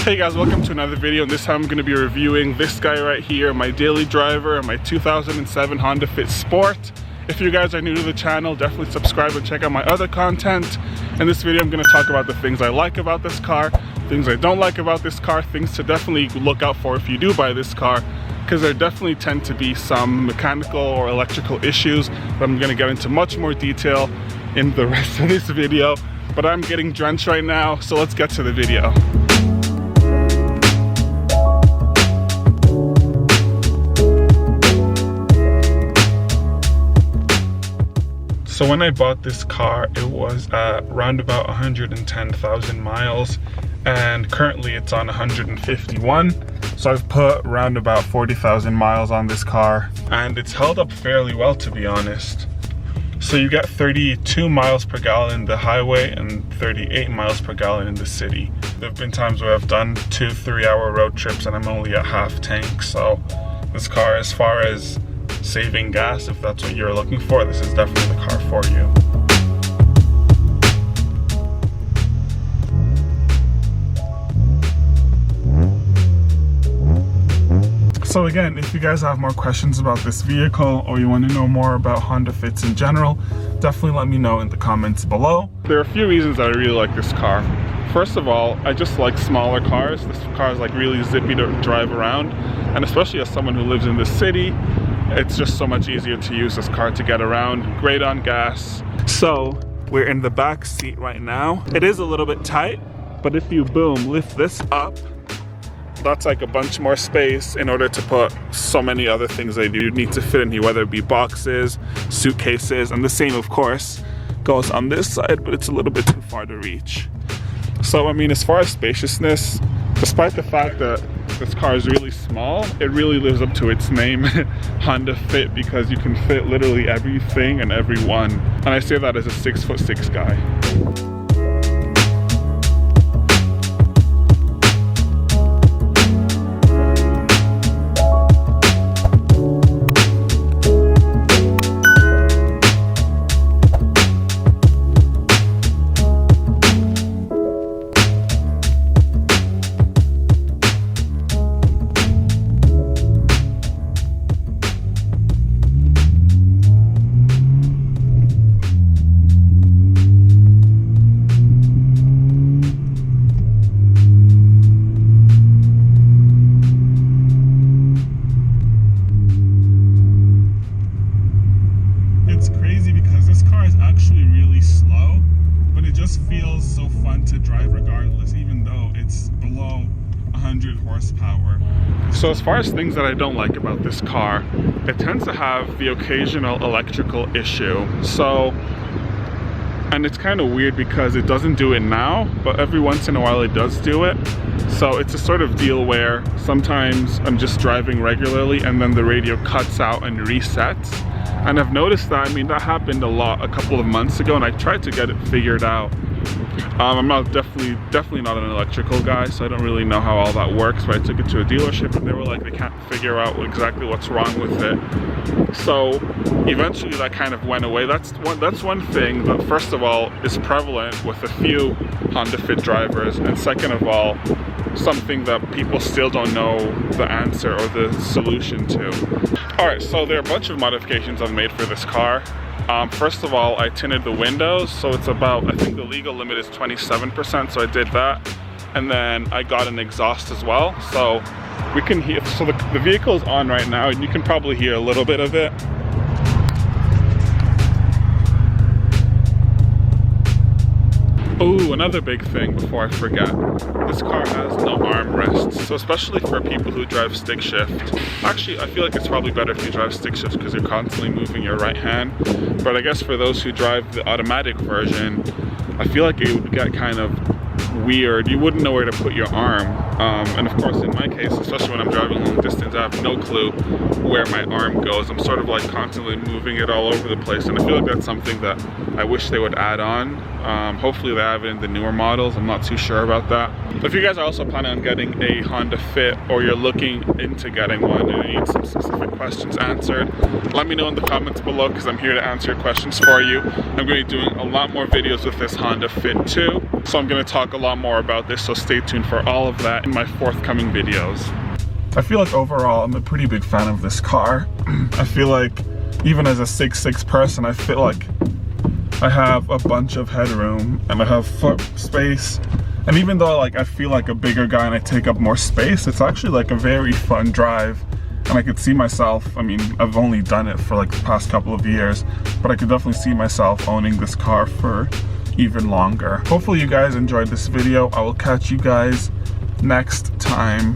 Hey guys, welcome to another video, and this time I'm going to be reviewing this guy right here, my daily driver, my 2007 Honda Fit Sport. If you guys are new to the channel, definitely subscribe and check out my other content. In this video I'm going to talk about the things I like about this car, things I don't like about this car, things to definitely look out for if you do buy this car, because there definitely tend to be some mechanical or electrical issues that I'm going to get into much more detail in the rest of this video. But I'm getting drenched right now, so let's get to the video. So when I bought this car, it was at around about 110,000 miles, and currently it's on 151. So I've put around about 40,000 miles on this car, and it's held up fairly well, to be honest. So you get 32 miles per gallon in the highway and 38 miles per gallon in the city. There have been times where I've done 2-3 hour road trips and I'm only at half tank. So this car, as far as saving gas, if that's what you're looking for, this is definitely the car for you. So again, if you guys have more questions about this vehicle or you want to know more about Honda Fits in general, definitely let me know in the comments below. There are a few reasons that I really like this car. First of all, I just like smaller cars. This car is like really zippy to drive around, and especially as someone who lives in the city, it's just so much easier to use this car to get around. Great on gas. So we're in the back seat right now. It is a little bit tight, but if you lift this up, that's like a bunch more space in order to put so many other things that you need to fit in here, whether it be boxes, suitcases, and the same of course goes on this side, but it's a little bit too far to reach. So I mean, as far as spaciousness, despite the fact that this car is really small, it really lives up to its name, Honda Fit, because you can fit literally everything and everyone. And I say that as a 6'6" guy. Feels so fun to drive regardless, even though it's below 100 horsepower. So as far as things that I don't like about this car, it tends to have the occasional electrical issue. And it's kind of weird because it doesn't do it now, but every once in a while it does do it. So it's a sort of deal where sometimes I'm just driving regularly and then the radio cuts out and resets. And I've noticed that, I mean, that happened a couple of months ago, and I tried to get it figured out. I'm not definitely not an electrical guy, so I don't really know how all that works, but I took it to a dealership and they were like, they can't figure out exactly what's wrong with it. So eventually that kind of went away. That's one thing that, first of all, is prevalent with a few Honda Fit drivers, and second of all, something that people still don't know the answer or the solution to. Alright, so there are a bunch of modifications I've made for this car. First of all, I tinted the windows, so it's about, I think the legal limit is 27%, so I did that. And then I got an exhaust as well, so we can hear, so the vehicle is on right now, and you can probably hear a little bit of it. Oh, another big thing before I forget. This car has no armrests, so especially for people who drive stick shift. Actually, I feel like it's probably better if you drive stick shift because you're constantly moving your right hand. But I guess for those who drive the automatic version, I feel like it would get kind of weird. You wouldn't know where to put your arm. And of course, in my case, especially when I'm driving long distance, I have no clue where my arm goes. I'm sort of like constantly moving it all over the place, and I feel like that's something that I wish they would add on. Hopefully they have it in the newer models. I'm not too sure about that. If you guys are also planning on getting a Honda Fit, or you're looking into getting one and you need some specific questions answered, let me know in the comments below, because I'm here to answer your questions for you. I'm going to be doing a lot more videos with this Honda Fit too, so I'm going to talk a lot lot more about this, so stay tuned for all of that in my forthcoming videos. I feel like overall I'm a pretty big fan of this car. I feel like even as a 6'6" person, I feel like I have a bunch of headroom and I have foot space. And even though like I feel like a bigger guy and I take up more space, it's actually like a very fun drive. And I could see myself, I mean, I've only done it for like the past couple of years, but I could definitely see myself owning this car for even longer. Hopefully you guys enjoyed this video. I will catch you guys next time.